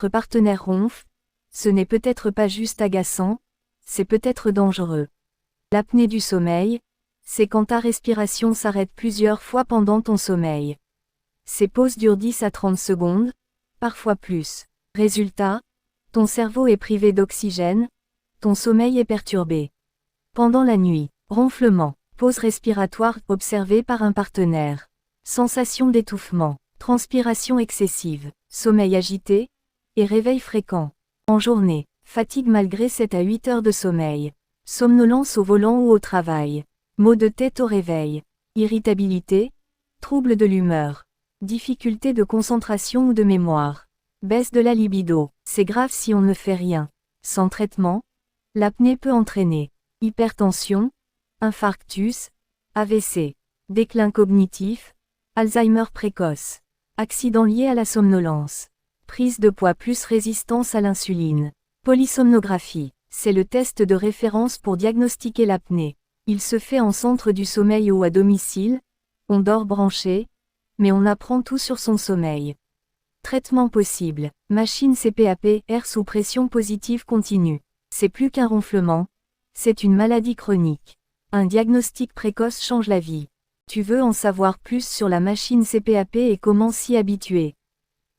Votre partenaire ronfle, ce n'est peut-être pas juste agaçant, c'est peut-être dangereux. L'apnée du sommeil, c'est quand ta respiration s'arrête plusieurs fois pendant ton sommeil. Ces pauses durent 10 à 30 secondes, parfois plus. Résultat, ton cerveau est privé d'oxygène, ton sommeil est perturbé. Pendant la nuit, ronflement, pause respiratoire observée par un partenaire. Sensation d'étouffement, transpiration excessive, sommeil agité, et réveil fréquent. En journée, fatigue malgré 7 à 8 heures de sommeil. Somnolence au volant ou au travail. Maux de tête au réveil. Irritabilité, trouble de l'humeur. Difficulté de concentration ou de mémoire. Baisse de la libido. C'est grave si on ne fait rien. Sans traitement, l'apnée peut entraîner hypertension, infarctus, AVC, déclin cognitif, Alzheimer précoce, accident lié à la somnolence, prise de poids plus résistance à l'insuline. Polysomnographie, c'est le test de référence pour diagnostiquer l'apnée. Il se fait en centre du sommeil ou à domicile, on dort branché, mais on apprend tout sur son sommeil. Traitement possible, machine CPAP, air sous pression positive continue. C'est plus qu'un ronflement, c'est une maladie chronique. Un diagnostic précoce change la vie. Tu veux en savoir plus sur la machine CPAP et comment s'y habituer.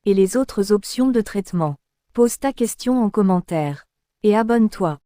Et les autres options de traitement. Pose ta question en commentaire. Et abonne-toi.